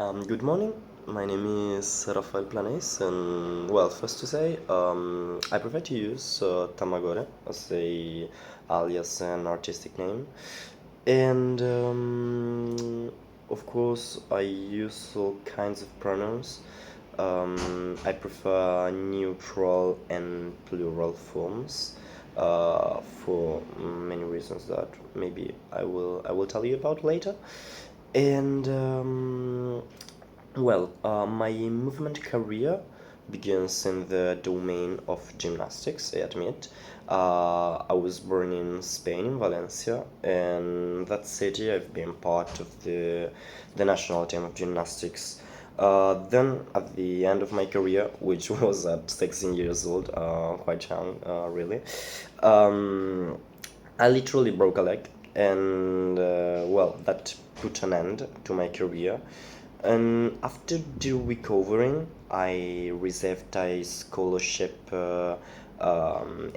Good morning. My name is Rafael Planells, and first to say, I prefer to use Tamagore as a alias and artistic name, and of course, I use all kinds of pronouns. I prefer neutral and plural forms for many reasons that maybe I will tell you about later. And my movement career begins in the domain of gymnastics, I admit. I was born in Spain, in Valencia, and that city I've been part of the national team of gymnastics. Then, at the end of my career, which was at 16 years old, quite young, really, um, I literally broke a leg, and that put an end to my career. And after the recovering, I received a scholarship in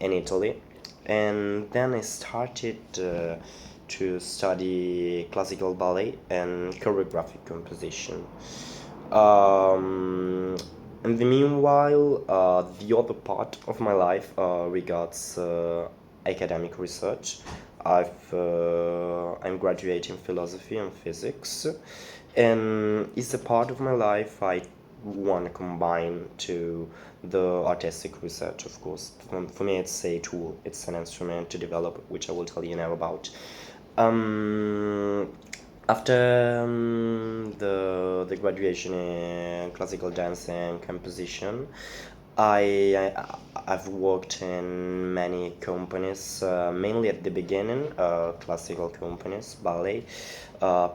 Italy, and then I started to study classical ballet and choreographic composition. Um, in the meanwhile, the other part of my life regards academic research. I'm graduating philosophy and physics, and it's a part of my life I want to combine to the artistic research, of course. For me, it's a tool, it's an instrument to develop, which I will tell you now about. Um, After the graduation in classical dance and composition, I've worked in many companies, mainly at the beginning, classical companies, ballet,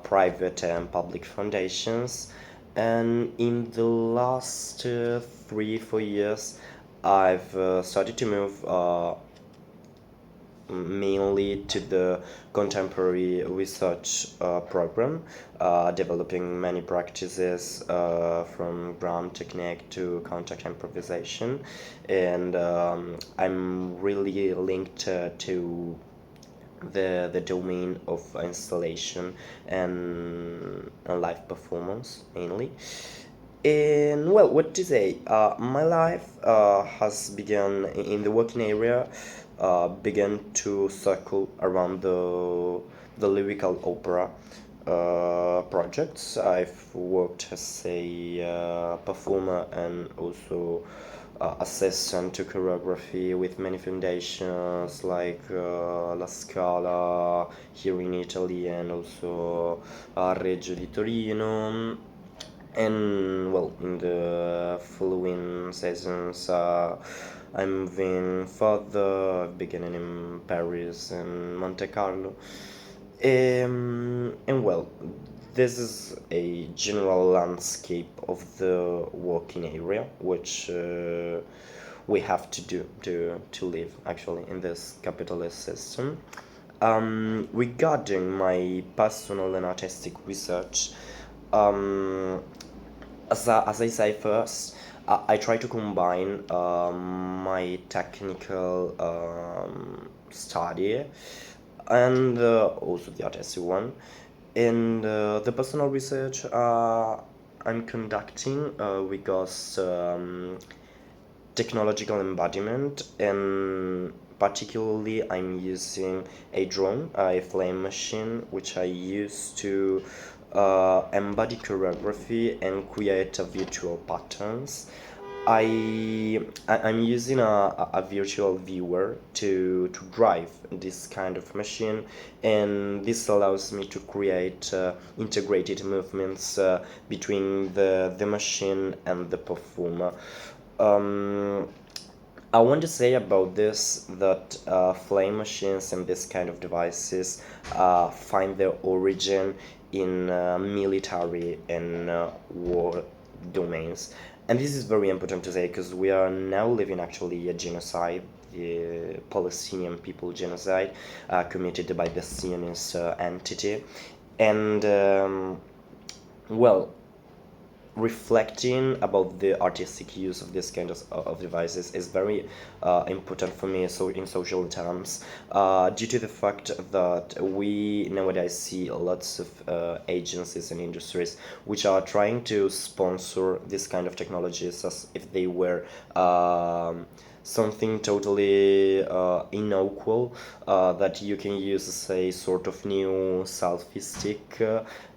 private and public foundations, and in the last 3 4 years, I've started to move mainly to the contemporary research program, developing many practices from ground technique to contact improvisation. And I'm really linked to the domain of installation and live performance mainly. And what to say? My life has begun in the working area, began to circle around the lyrical opera projects. I've worked as a performer and also assistant to choreography with many foundations like La Scala here in Italy and also Reggio di Torino. And in the following seasons, I'm moving further, beginning in Paris and Monte Carlo. And this is a general landscape of the working area, which we have to do to live actually in this capitalist system. Regarding my personal and artistic research, um, as I say first, I try to combine my technical study and also the artistic one. And the personal research I'm conducting regards technological embodiment, and particularly I'm using a drone, a flame machine, which I use to embody choreography and create virtual patterns. I'm using a virtual viewer to drive this kind of machine, and this allows me to create integrated movements between the machine and the performer. Um, I want to say about this that flame machines and this kind of devices find their origin in military and war domains. And this is very important to say because we are now living actually a genocide, the Palestinian people genocide committed by the Zionist entity. And well, reflecting about the artistic use of this kind of devices is very important for me, so in social terms, due to the fact that we nowadays see lots of agencies and industries which are trying to sponsor this kind of technologies as if they were something totally unequal, that you can use as a sort of new selfie stick,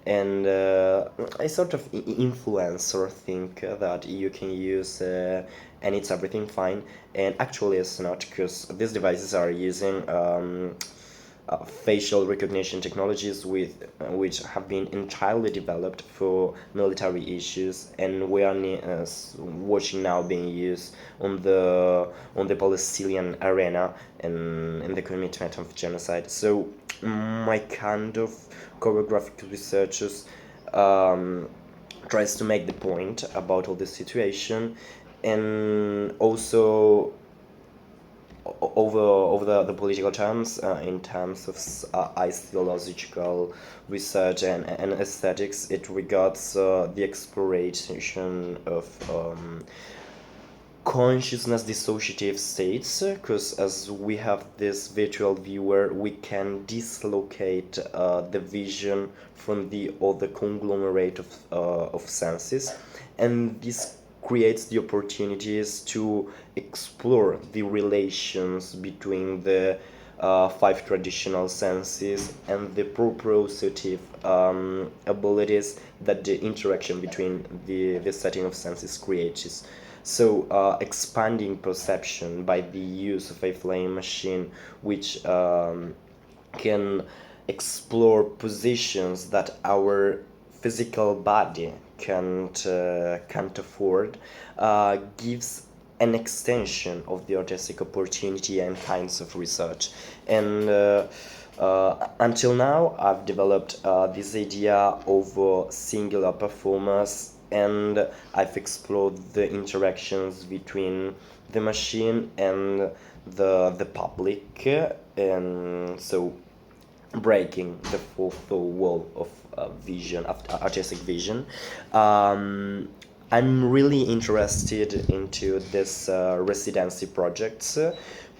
and a sort of influencer thing that you can use, and it's everything fine. And actually it's not, because these devices are using facial recognition technologies which have been entirely developed for military issues, and we are watching now being used on the Palestinian arena and in the commitment of genocide. So my kind of choreographic researchers tries to make the point about all this situation, and also over the political terms, in terms of ideological research and aesthetics, it regards the exploration of consciousness dissociative states, because as we have this virtual viewer, we can dislocate the vision from the other conglomerate of senses, and this creates the opportunities to explore the relations between the five traditional senses and the proprioceptive abilities that the interaction between the setting of senses creates. So expanding perception by the use of a flying machine, which can explore positions that our physical body can't afford, gives an extension of the artistic opportunity and kinds of research. And until now, I've developed this idea of singular performers, and I've explored the interactions between the machine and the public, and so breaking the fourth wall of vision, of artistic vision. I'm really interested into this residency projects,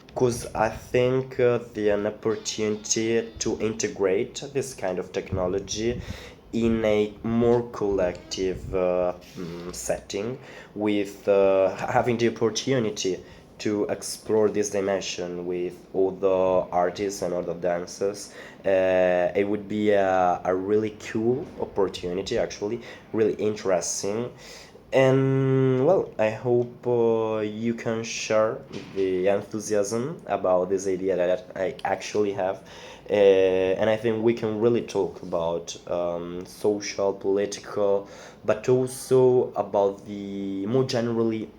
because I think they're an opportunity to integrate this kind of technology in a more collective setting, with having the opportunity to explore this dimension with other artists and other dancers. It would be a really cool opportunity, actually, really interesting. And well, I hope you can share the enthusiasm about this idea that I actually have. And I think we can really talk about social, political, but also about the more generally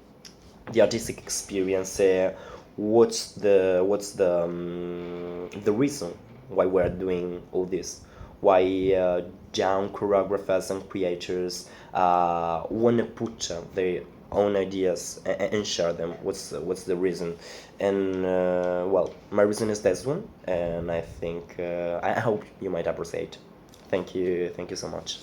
the artistic experience. What's the reason why we're doing all this? Why young choreographers and creators want to put their own ideas and share them? What's the reason? And well, my reason is this one, and I think I hope you might appreciate. Thank you so much.